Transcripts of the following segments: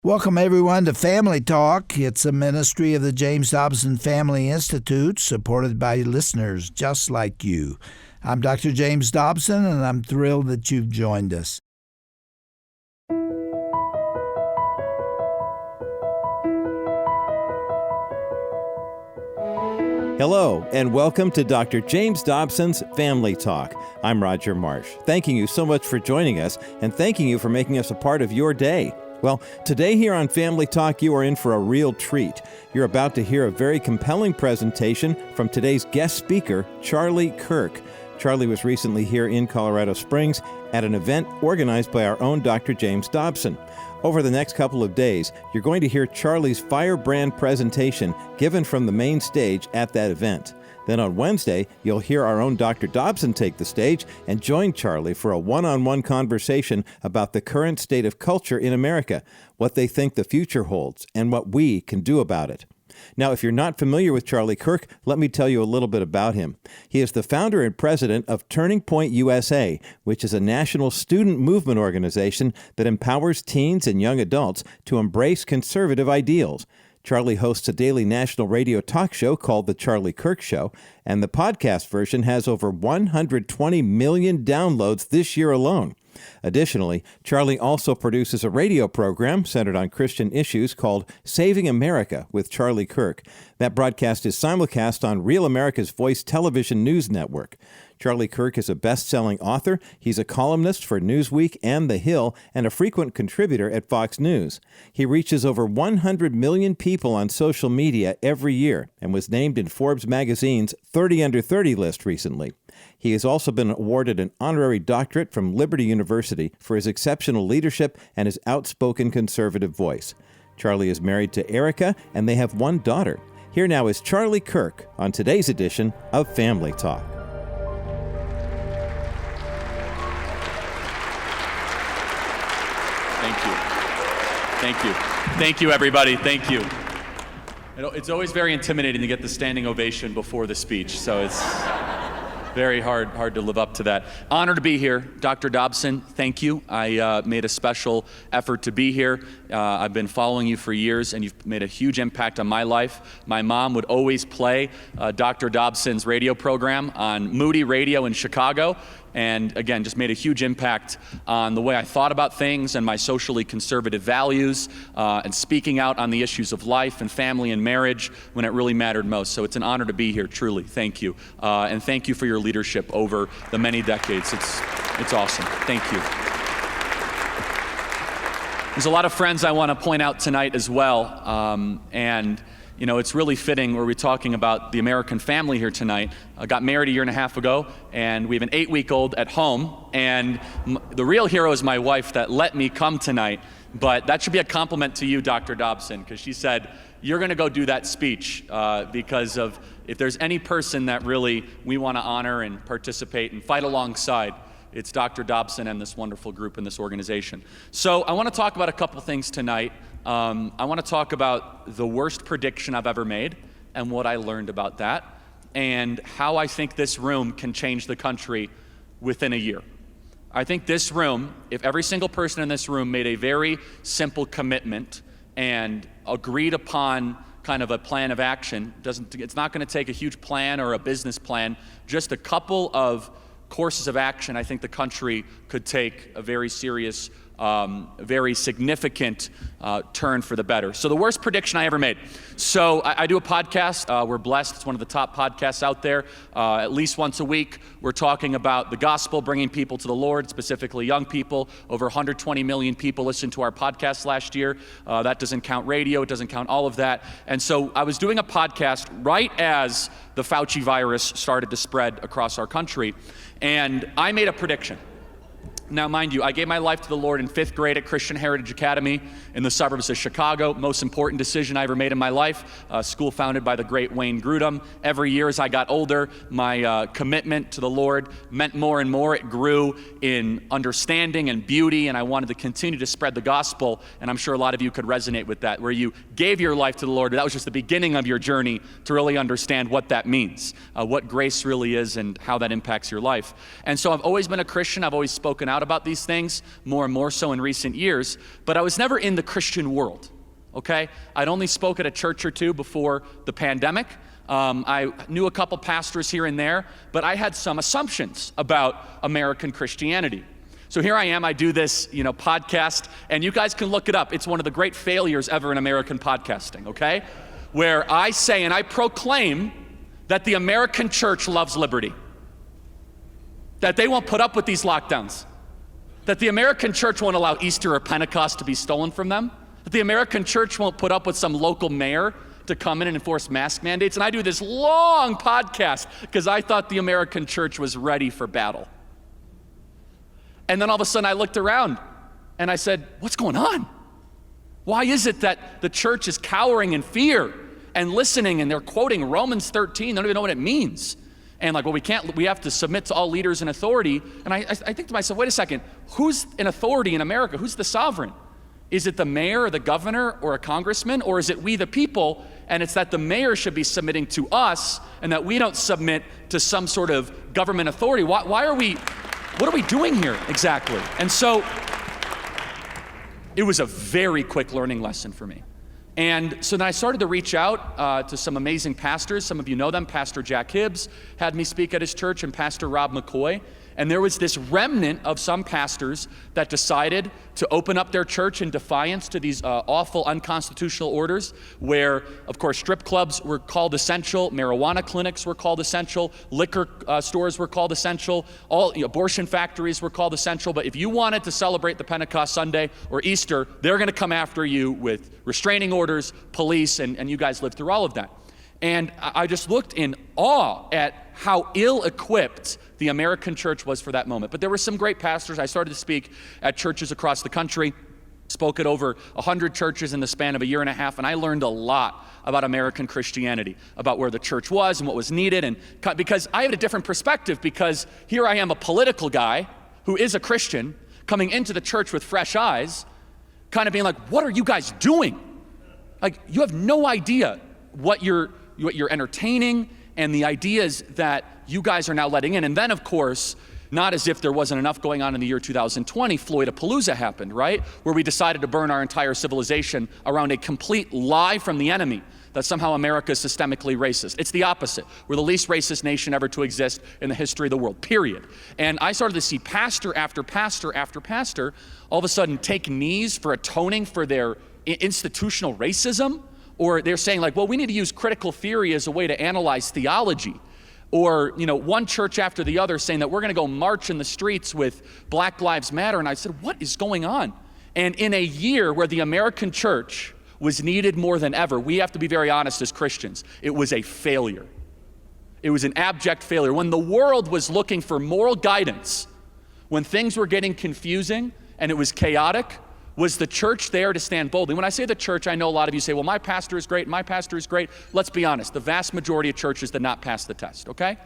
Welcome, everyone, to Family Talk. It's a ministry of the James Dobson Family Institute, supported by listeners just like you. I'm Dr. James Dobson, and I'm thrilled that you've joined us. Hello, and welcome to Dr. James Dobson's Family Talk. I'm Roger Marsh, thanking you so much for joining us, and thanking you for making us a part of your day. Well, today here on Family Talk, you are in for a real treat. You're about to hear a very compelling presentation from today's guest speaker, Charlie Kirk. Charlie was recently here in Colorado Springs at an event organized by our own Dr. James Dobson. Over the next couple of days, you're going to hear Charlie's firebrand presentation given from the main stage at that event. Then on Wednesday, you'll hear our own Dr. Dobson take the stage and join Charlie for a one-on-one conversation about the current state of culture in America, what they think the future holds, and what we can do about it. Now, if you're not familiar with Charlie Kirk, let me tell you a little bit about him. He is the founder and president of Turning Point USA, which is a national student movement organization that empowers teens and young adults to embrace conservative ideals. Charlie hosts a daily national radio talk show called The Charlie Kirk Show, and the podcast version has over 120 million downloads this year alone. Additionally, Charlie also produces a radio program centered on Christian issues called Saving America with Charlie Kirk. That broadcast is simulcast on Real America's Voice television news network. Charlie Kirk is a best-selling author. He's a columnist for Newsweek and The Hill and a frequent contributor at Fox News. He reaches over 100 million people on social media every year and was named in Forbes magazine's 30 Under 30 list recently. He has also been awarded an honorary doctorate from Liberty University for his exceptional leadership and his outspoken conservative voice. Charlie is married to Erica, and they have one daughter. Here now is Charlie Kirk on today's edition of Family Talk. Thank you, everybody. Thank you. It's always very intimidating to get the standing ovation before the speech, so it's very hard to live up to that. Honored to be here. Dr. Dobson, thank you. I made a special effort to be here. I've been following you for years, and you've made a huge impact on my life. My mom would always play Dr. Dobson's radio program on Moody Radio in Chicago, and again, just made a huge impact on the way I thought about things and my socially conservative values, and speaking out on the issues of life and family and marriage when it really mattered most. So it's an honor to be here, truly. Thank you. And thank you for your leadership over the many decades. It's awesome. Thank you. There's a lot of friends I want to point out tonight as well, and you know, it's really fitting. We're talking about the American family here tonight. I got married a year and a half ago, and we have an 8-week-old at home, and the real hero is my wife that let me come tonight, but that should be a compliment to you, Dr. Dobson, because she said, you're going to go do that speech because of, if there's any person that really we want to honor and participate and fight alongside, it's Dr. Dobson and this wonderful group and this organization. So I want to talk about a couple things tonight. I want to talk about the worst prediction I've ever made and what I learned about that, and how I think this room can change the country within a year. I think this room, if every single person in this room made a very simple commitment and agreed upon kind of a plan of action, it's not going to take a huge plan or a business plan, just a couple of courses of action, I think the country could take a very serious, very significant turn for the better. So the worst prediction I ever made. So I do a podcast. We're blessed. It's one of the top podcasts out there. At least once a week, we're talking about the gospel, bringing people to the Lord, specifically young people. Over 120 million people listened to our podcast last year. That doesn't count radio. It doesn't count all of that. And so I was doing a podcast right as the Fauci virus started to spread across our country. And I made a prediction. Now, mind you, I gave my life to the Lord in 5th grade at Christian Heritage Academy in the suburbs of Chicago. Most important decision I ever made in my life. School founded by the great Wayne Grudem. Every year as I got older, my commitment to the Lord meant more and more. It grew in understanding and beauty, and I wanted to continue to spread the gospel. And I'm sure a lot of you could resonate with that, where you gave your life to the Lord. That was just the beginning of your journey to really understand what that means, what grace really is and how that impacts your life. And so I've always been a Christian. I've always spoken out out about these things, more and more so in recent years, but I was never in the Christian world, okay? I'd only spoke at a church or two before the pandemic. I knew a couple pastors here and there, but I had some assumptions about American Christianity. So here I am, I do this, podcast, and you guys can look it up. It's one of the great failures ever in American podcasting, okay? Where I say and I proclaim that the American church loves liberty, that they won't put up with these lockdowns, that the American church won't allow Easter or Pentecost to be stolen from them, that the American church won't put up with some local mayor to come in and enforce mask mandates. And I do this long podcast because I thought the American church was ready for battle. And then all of a sudden I looked around and I said, what's going on? Why is it that the church is cowering in fear and listening, and they're quoting Romans 13, they don't even know what it means. And like, well, we have to submit to all leaders in authority. And I think to myself, wait a second, who's in authority in America? Who's the sovereign? Is it the mayor or the governor or a congressman, or is it we the people? And it's that the mayor should be submitting to us and that we don't submit to some sort of government authority. What are we doing here exactly? And so it was a very quick learning lesson for me. And so then I started to reach out to some amazing pastors. Some of you know them. Pastor Jack Hibbs had me speak at his church, and Pastor Rob McCoy. And there was this remnant of some pastors that decided to open up their church in defiance to these awful unconstitutional orders where, of course, strip clubs were called essential, marijuana clinics were called essential, liquor stores were called essential, all abortion factories were called essential. But if you wanted to celebrate the Pentecost Sunday or Easter, they're going to come after you with restraining orders, police, and you guys lived through all of that. And I just looked in awe at how ill-equipped the American church was for that moment. But there were some great pastors. I started to speak at churches across the country, spoke at over 100 churches in the span of a year and a half, and I learned a lot about American Christianity, about where the church was and what was needed. And because I had a different perspective, because here I am, a political guy who is a Christian, coming into the church with fresh eyes, kind of being like, what are you guys doing? Like, you have no idea what you're entertaining and the ideas that you guys are now letting in. And then, of course, not as if there wasn't enough going on in the year 2020, Floyd-a-Palooza happened, right? Where we decided to burn our entire civilization around a complete lie from the enemy that somehow America is systemically racist. It's the opposite. We're the least racist nation ever to exist in the history of the world, period. And I started to see pastor after pastor after pastor all of a sudden take knees for atoning for their institutional racism. Or they're saying like, well, we need to use critical theory as a way to analyze theology. Or, one church after the other saying that we're going to go march in the streets with Black Lives Matter. And I said, what is going on? And in a year where the American church was needed more than ever, we have to be very honest as Christians, it was a failure. It was an abject failure. When the world was looking for moral guidance, when things were getting confusing and it was chaotic, was the church there to stand boldly? When I say the church, I know a lot of you say, well, my pastor is great, my pastor is great. Let's be honest, the vast majority of churches did not pass the test, okay?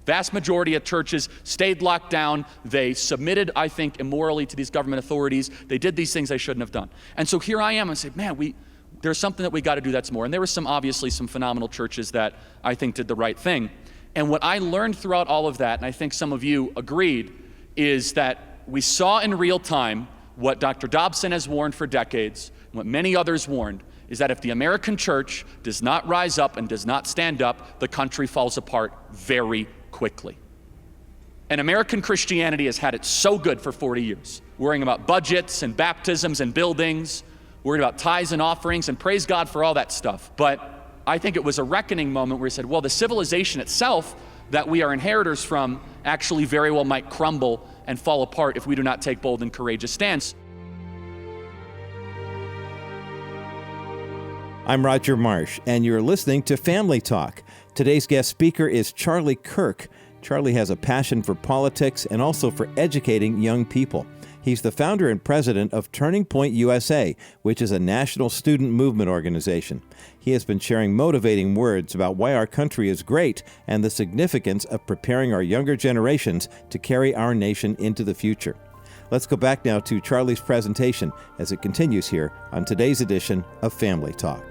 Vast majority of churches stayed locked down. They submitted, I think, immorally to these government authorities. They did these things they shouldn't have done. And so here I am, and I say, man, there's something that we got to do that's more. And there were obviously some phenomenal churches that I think did the right thing. And what I learned throughout all of that, and I think some of you agreed, is that we saw in real time what Dr. Dobson has warned for decades, and what many others warned, is that if the American church does not rise up and does not stand up, the country falls apart very quickly. And American Christianity has had it so good for 40 years, worrying about budgets and baptisms and buildings, worried about tithes and offerings, and praise God for all that stuff. But I think it was a reckoning moment where he said, well, the civilization itself that we are inheritors from actually very well might crumble and fall apart if we do not take bold and courageous stands. I'm Roger Marsh, and you're listening to Family Talk. Today's guest speaker is Charlie Kirk. Charlie has a passion for politics and also for educating young people. He's the founder and president of Turning Point USA, which is a national student movement organization. He has been sharing motivating words about why our country is great and the significance of preparing our younger generations to carry our nation into the future. Let's go back now to Charlie's presentation as it continues here on today's edition of Family Talk.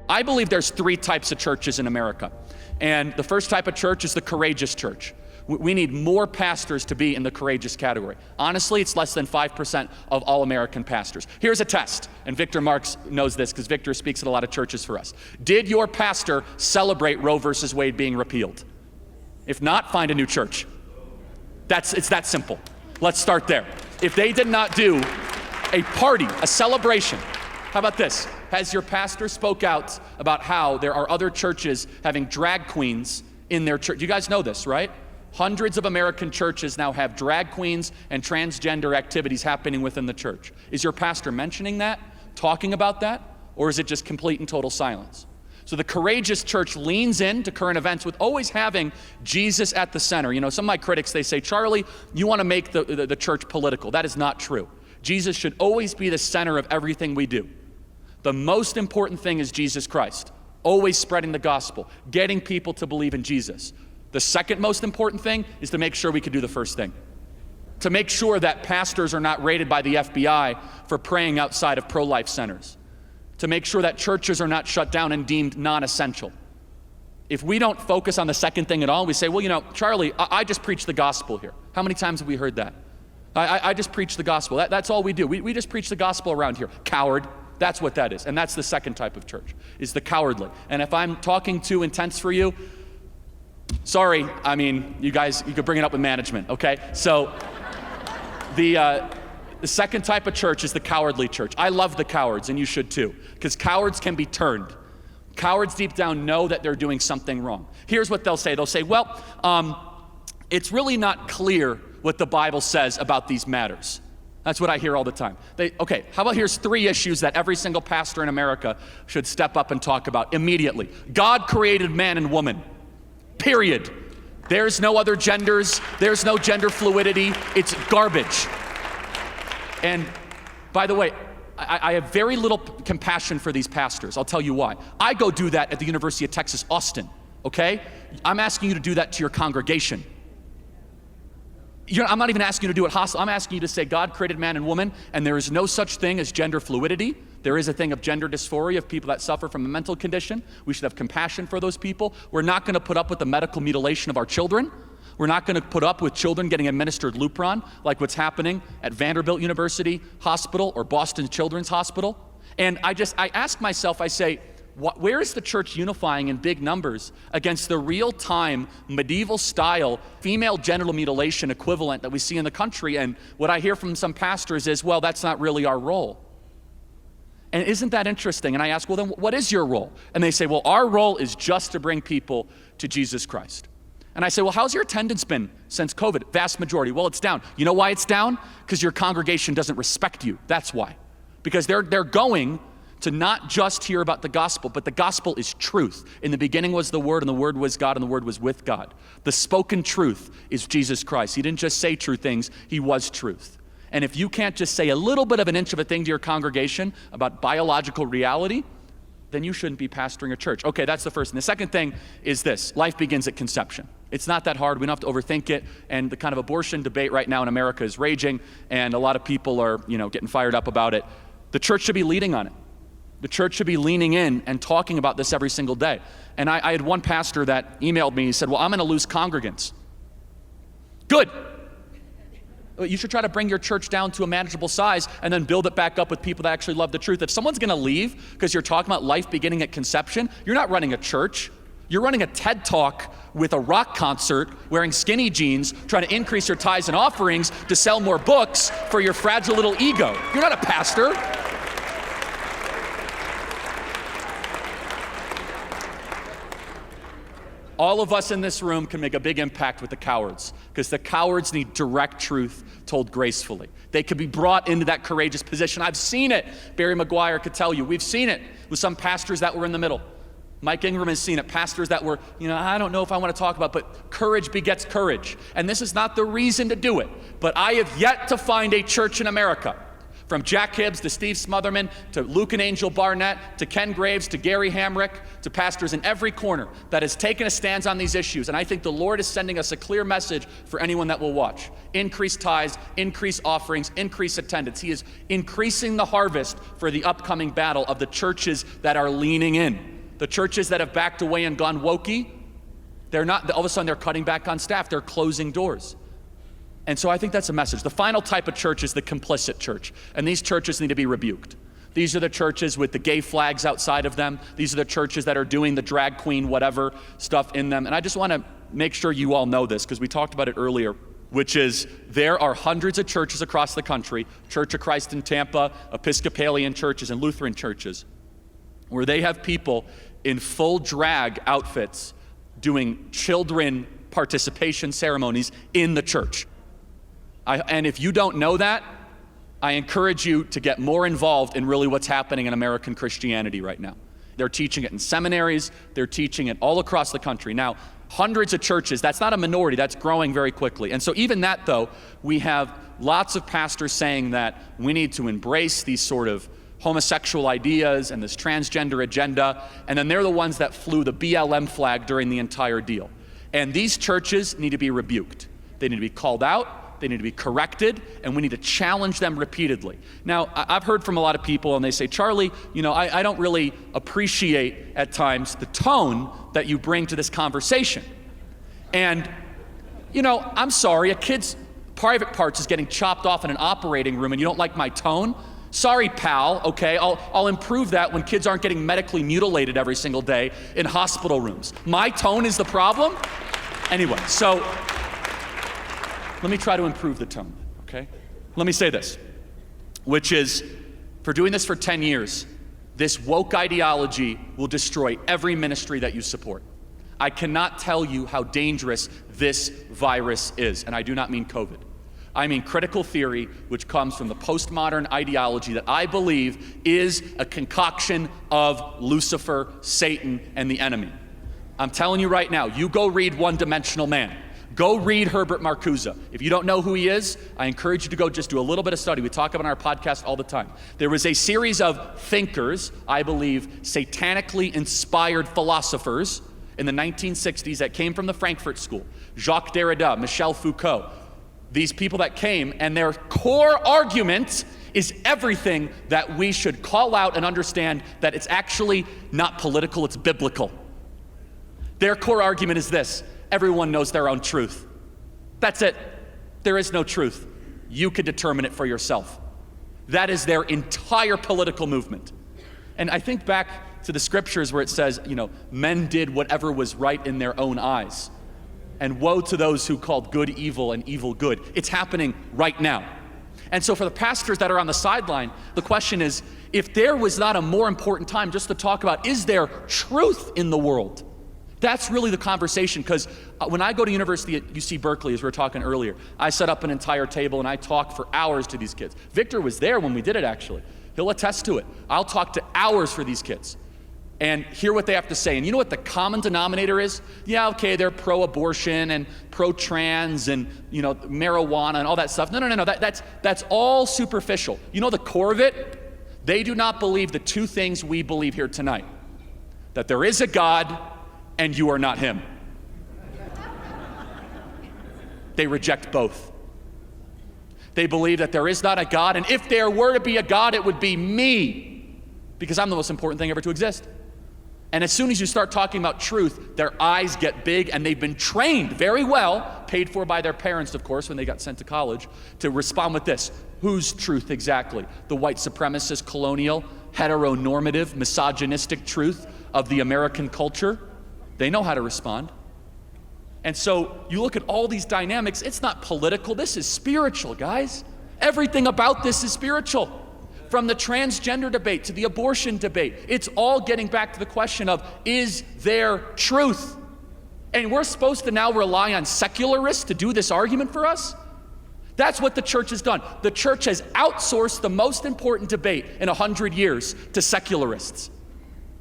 I I believe there's 3 types of churches in America. And the first type of church is the courageous church. We need more pastors to be in the courageous category. Honestly, it's less than 5% of all American pastors. Here's a test, and Victor Marks knows this because Victor speaks at a lot of churches for us. Did your pastor celebrate Roe versus Wade being repealed? If not, find a new church. It's that simple. Let's start there. If they did not do a party, a celebration, how about this? Has your pastor spoke out about how there are other churches having drag queens in their church? You guys know this, right? Hundreds of American churches now have drag queens and transgender activities happening within the church. Is your pastor mentioning that, talking about that, or is it just complete and total silence? So the courageous church leans into current events with always having Jesus at the center. You know, some of my critics, they say, Charlie, you want to make the church political. That is not true. Jesus should always be the center of everything we do. The most important thing is Jesus Christ, always spreading the gospel, getting people to believe in Jesus. The second most important thing is to make sure we can do the first thing. To make sure that pastors are not raided by the FBI for praying outside of pro-life centers. To make sure that churches are not shut down and deemed non-essential. If we don't focus on the second thing at all, we say, well, you know, Charlie, I just preach the gospel here. How many times have we heard that? I just preach the gospel. That's all we do. We just preach the gospel around here. Coward. That's what that is. And that's the second type of church, is the cowardly. And if I'm talking too intense for you, sorry, I mean, you guys, you could bring it up with management, okay? So the second type of church is the cowardly church. I love the cowards, and you should too, because cowards can be turned. Cowards deep down know that they're doing something wrong. Here's what they'll say. They'll say, well, it's really not clear what the Bible says about these matters. That's what I hear all the time. Okay, how about here's 3 issues that every single pastor in America should step up and talk about immediately. God created man and woman. Period. There's no other genders. There's no gender fluidity. It's garbage. And by the way, I have very little compassion for these pastors. I'll tell you why. I go do that at the University of Texas, Austin, okay? I'm asking you to do that to your congregation. I'm not even asking you to do it hostile. I'm asking you to say God created man and woman, and there is no such thing as gender fluidity. There is a thing of gender dysphoria of people that suffer from a mental condition. We should have compassion for those people. We're not going to put up with the medical mutilation of our children. We're not going to put up with children getting administered Lupron, like what's happening at Vanderbilt University Hospital or Boston Children's Hospital. And I ask myself, I say, where is the church unifying in big numbers against the real-time, medieval-style female genital mutilation equivalent that we see in the country? And what I hear from some pastors is, well, that's not really our role. And isn't that interesting? And I ask, well, then what is your role? And they say, well, our role is just to bring people to Jesus Christ. And I say, well, how's your attendance been since COVID? Vast majority. Well, it's down. You know why it's down? Because your congregation doesn't respect you. That's why. Because they're going to not just hear about the gospel, but the gospel is truth. In the beginning was the Word, and the Word was God, and the Word was with God. The spoken truth is Jesus Christ. He didn't just say true things, He was truth. And if you can't just say a little bit of an inch of a thing to your congregation about biological reality, then you shouldn't be pastoring a church. Okay, that's the first. And the second thing is this: life begins at conception. It's not that hard. We don't have to overthink it. And the kind of abortion debate right now in America is raging, and a lot of people are, getting fired up about it. The church should be leading on it. The church should be leaning in and talking about this every single day. And I had one pastor that emailed me. He said, well, I'm going to lose congregants. Good. You should try to bring your church down to a manageable size and then build it back up with people that actually love the truth. If someone's going to leave because you're talking about life beginning at conception, you're not running a church. You're running a TED Talk with a rock concert, wearing skinny jeans, trying to increase your tithes and offerings to sell more books for your fragile little ego. You're not a pastor. All of us in this room can make a big impact with the cowards, because the cowards need direct truth told gracefully. They could be brought into that courageous position. I've seen it. Barry McGuire could tell you. We've seen it with some pastors that were in the middle. Mike Ingram has seen it. Pastors that were, I don't know if I want to talk about, but courage begets courage. And this is not the reason to do it. But I have yet to find a church in America, from Jack Hibbs to Steve Smotherman to Luke and Angel Barnett to Ken Graves to Gary Hamrick to pastors in every corner, that has taken a stance on these issues. And I think the Lord is sending us a clear message for anyone that will watch. Increase tithes, increase offerings, increase attendance. He is increasing the harvest for the upcoming battle of the churches that are leaning in. The churches that have backed away and gone wokey, they're not, all of a sudden they're cutting back on staff, they're closing doors. And so I think that's a message. The final type of church is the complicit church, and these churches need to be rebuked. These are the churches with the gay flags outside of them. These are the churches that are doing the drag queen whatever stuff in them. And I just want to make sure you all know this, because we talked about it earlier, which is there are hundreds of churches across the country, Church of Christ in Tampa, Episcopalian churches, and Lutheran churches, where they have people in full drag outfits doing children participation ceremonies in the church. And if you don't know that, I encourage you to get more involved in really what's happening in American Christianity right now. They're teaching it in seminaries, they're teaching it all across the country. Now, hundreds of churches, that's not a minority, that's growing very quickly. And so even that though, we have lots of pastors saying that we need to embrace these sort of homosexual ideas and this transgender agenda, and then they're the ones that flew the BLM flag during the entire deal. And these churches need to be rebuked. They need to be called out, they need to be corrected, and we need to challenge them repeatedly. Now, I've heard from a lot of people, and they say, Charlie, I don't really appreciate at times the tone that you bring to this conversation. And, I'm sorry, a kid's private parts is getting chopped off in an operating room, and you don't like my tone? Sorry, pal, okay, I'll improve that when kids aren't getting medically mutilated every single day in hospital rooms. My tone is the problem? Anyway, so let me try to improve the tone, okay? Let me say this, which is, for doing this for 10 years, this woke ideology will destroy every ministry that you support. I cannot tell you how dangerous this virus is, and I do not mean COVID. I mean critical theory, which comes from the postmodern ideology that I believe is a concoction of Lucifer, Satan, and the enemy. I'm telling you right now, you go read One Dimensional Man. Go read Herbert Marcuse. If you don't know who he is, I encourage you to go just do a little bit of study. We talk about it on our podcast all the time. There was a series of thinkers, I believe satanically inspired philosophers in the 1960s that came from the Frankfurt School. Jacques Derrida, Michel Foucault. These people that came, and their core argument is everything that we should call out and understand that it's actually not political, it's biblical. Their core argument is this: everyone knows their own truth. That's it. There is no truth. You can determine it for yourself. That is their entire political movement. And I think back to the scriptures where it says, men did whatever was right in their own eyes. And woe to those who called good evil and evil good. It's happening right now. And so for the pastors that are on the sideline, the question is, if there was not a more important time just to talk about, is there truth in the world? That's really the conversation, because when I go to university at UC Berkeley, as we were talking earlier, I set up an entire table and I talk for hours to these kids. Victor was there when we did it, actually. He'll attest to it. I'll talk to hours for these kids and hear what they have to say. And you know what the common denominator is? Yeah, okay, they're pro-abortion and pro-trans and marijuana and all that stuff. No. That's all superficial. You know the core of it? They do not believe the two things we believe here tonight: that there is a God and you are not him. They reject both. They believe that there is not a God, and if there were to be a God, it would be me, because I'm the most important thing ever to exist. And as soon as you start talking about truth, their eyes get big, and they've been trained very well, paid for by their parents, of course, when they got sent to college, to respond with this: whose truth exactly? The white supremacist, colonial, heteronormative, misogynistic truth of the American culture? They know how to respond. And so you look at all these dynamics, it's not political, this is spiritual, guys. Everything about this is spiritual. From the transgender debate to the abortion debate, it's all getting back to the question of, is there truth? And we're supposed to now rely on secularists to do this argument for us? That's what the church has done. The church has outsourced the most important debate in 100 years to secularists.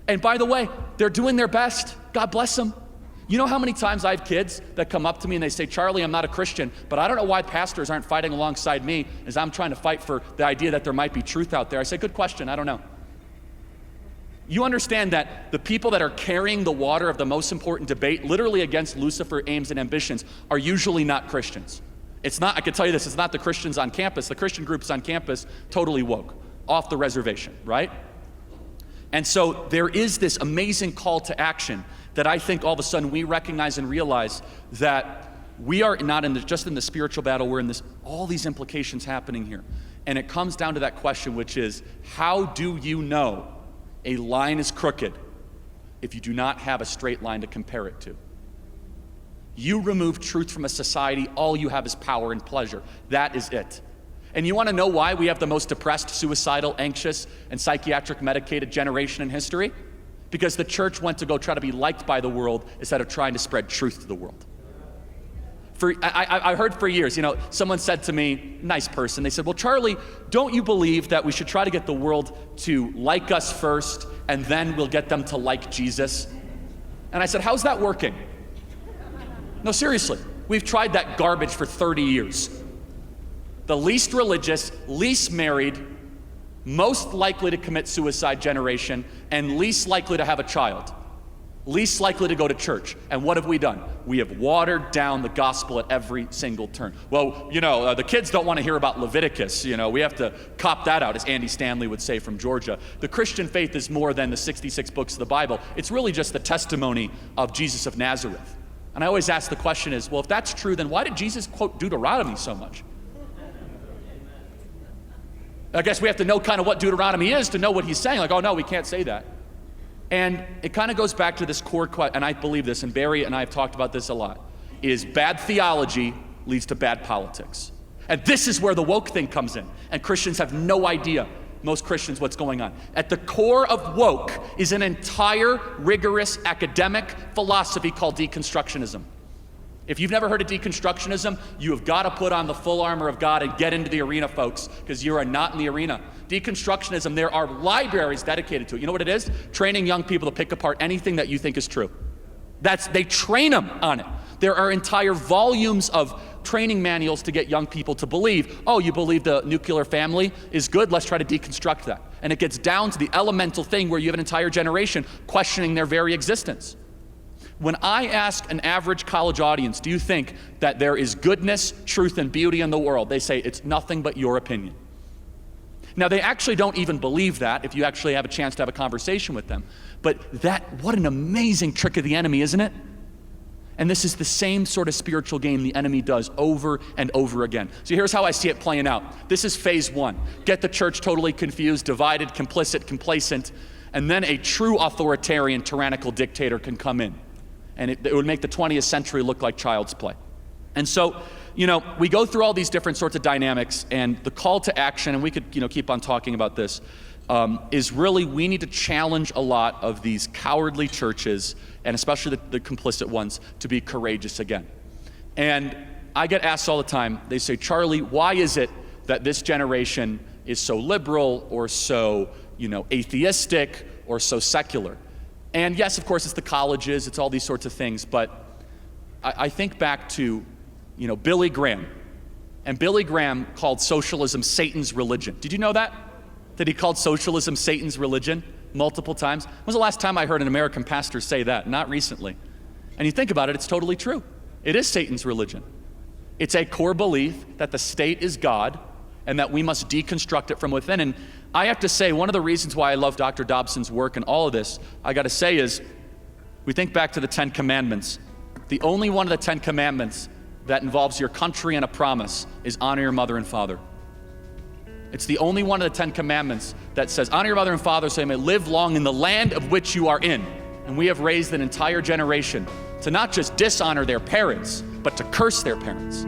And by the way, they're doing their best. God bless them. You know how many times I have kids that come up to me and they say, Charlie, I'm not a Christian, but I don't know why pastors aren't fighting alongside me as I'm trying to fight for the idea that there might be truth out there. I say, good question, I don't know. You understand that the people that are carrying the water of the most important debate, literally against Lucifer aims and ambitions, are usually not Christians. It's not, I can tell you this, it's not the Christians on campus. The Christian groups on campus, totally woke, off the reservation, right? And so there is this amazing call to action that I think all of a sudden we recognize and realize that we are not just in the spiritual battle, we're in all these implications happening here. And it comes down to that question, which is, how do you know a line is crooked if you do not have a straight line to compare it to? You remove truth from a society, all you have is power and pleasure. That is it. And you want to know why we have the most depressed, suicidal, anxious, and psychiatric medicated generation in history? Because the church went to go try to be liked by the world instead of trying to spread truth to the world. I heard for years, someone said to me, nice person, they said, well, Charlie, don't you believe that we should try to get the world to like us first, and then we'll get them to like Jesus? And I said, how's that working? No, seriously, we've tried that garbage for 30 years. The least religious, least married, most likely to commit suicide generation, and least likely to have a child. Least likely to go to church. And what have we done? We have watered down the gospel at every single turn. Well, the kids don't want to hear about Leviticus. We have to cop that out, as Andy Stanley would say from Georgia. The Christian faith is more than the 66 books of the Bible. It's really just the testimony of Jesus of Nazareth. And I always ask the question is, well, if that's true, then why did Jesus quote Deuteronomy so much? I guess we have to know kind of what Deuteronomy is to know what he's saying. Like, oh no, we can't say that. And it kind of goes back to this core question, and I believe this, and Barry and I have talked about this a lot, is bad theology leads to bad politics. And this is where the woke thing comes in. And Christians have no idea, most Christians, what's going on. At the core of woke is an entire rigorous academic philosophy called deconstructionism. If you've never heard of deconstructionism, you have got to put on the full armor of God and get into the arena, folks, because you are not in the arena. Deconstructionism, there are libraries dedicated to it. You know what it is? Training young people to pick apart anything that you think is true. They train them on it. There are entire volumes of training manuals to get young people to believe, oh, you believe the nuclear family is good? Let's try to deconstruct that. And it gets down to the elemental thing where you have an entire generation questioning their very existence. When I ask an average college audience, do you think that there is goodness, truth, and beauty in the world? They say, it's nothing but your opinion. Now, they actually don't even believe that if you actually have a chance to have a conversation with them. But what an amazing trick of the enemy, isn't it? And this is the same sort of spiritual game the enemy does over and over again. So here's how I see it playing out. This is phase one. Get the church totally confused, divided, complicit, complacent, and then a true authoritarian, tyrannical dictator can come in. And it would make the 20th century look like child's play. And so, we go through all these different sorts of dynamics, and the call to action, and we could, keep on talking about this, is really we need to challenge a lot of these cowardly churches, and especially the complicit ones, to be courageous again. And I get asked all the time, they say, Charlie, why is it that this generation is so liberal or so, atheistic or so secular? And yes, of course, it's the colleges, it's all these sorts of things, but I think back to, Billy Graham. And Billy Graham called socialism Satan's religion. Did you know that? That he called socialism Satan's religion multiple times? When was the last time I heard an American pastor say that? Not recently. And you think about it, it's totally true. It is Satan's religion. It's a core belief that the state is God and that we must deconstruct it from within. And I have to say, one of the reasons why I love Dr. Dobson's work and all of this, I got to say is, we think back to the 10 Commandments. The only one of the 10 Commandments that involves your country and a promise is honor your mother and father. It's the only one of the 10 Commandments that says, honor your mother and father so you may live long in the land of which you are in. And we have raised an entire generation to not just dishonor their parents, but to curse their parents.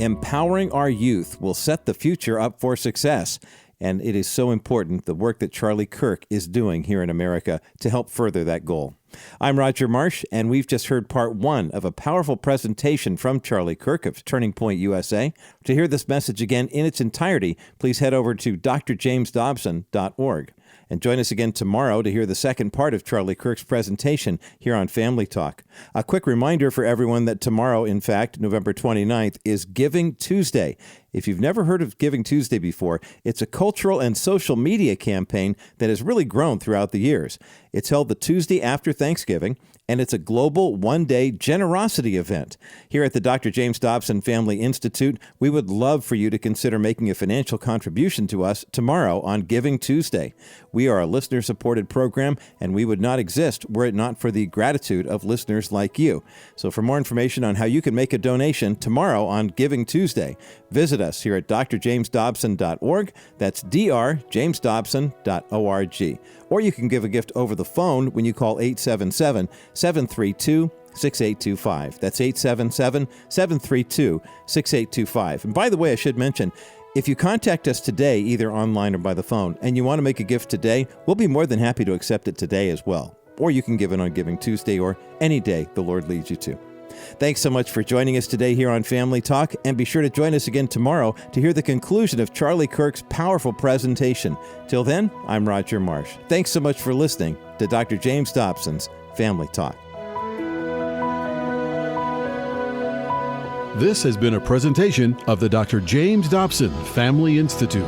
Empowering our youth will set the future up for success. And it is so important, the work that Charlie Kirk is doing here in America to help further that goal. I'm Roger Marsh, and we've just heard part one of a powerful presentation from Charlie Kirk of Turning Point USA. To hear this message again in its entirety, please head over to drjamesdobson.org. And join us again tomorrow to hear the second part of Charlie Kirk's presentation here on Family Talk. A quick reminder for everyone that tomorrow, in fact, November 29th, is Giving Tuesday. If you've never heard of Giving Tuesday before, it's a cultural and social media campaign that has really grown throughout the years. It's held the Tuesday after Thanksgiving, and it's a global one-day generosity event. Here at the Dr. James Dobson Family Institute, we would love for you to consider making a financial contribution to us tomorrow on Giving Tuesday. We are a listener-supported program, and we would not exist were it not for the gratitude of listeners like you. So for more information on how you can make a donation tomorrow on Giving Tuesday, visit us here at drjamesdobson.org. That's drjamesdobson.org. Or you can give a gift over the phone when you call 877-732-6825. That's 877-732-6825. And by the way, I should mention, if you contact us today, either online or by the phone, and you want to make a gift today, we'll be more than happy to accept it today as well. Or you can give it on Giving Tuesday or any day the Lord leads you to. Thanks so much for joining us today here on Family Talk, and be sure to join us again tomorrow to hear the conclusion of Charlie Kirk's powerful presentation. Till then, I'm Roger Marsh. Thanks so much for listening to Dr. James Dobson's Family Talk. This has been a presentation of the Dr. James Dobson Family Institute.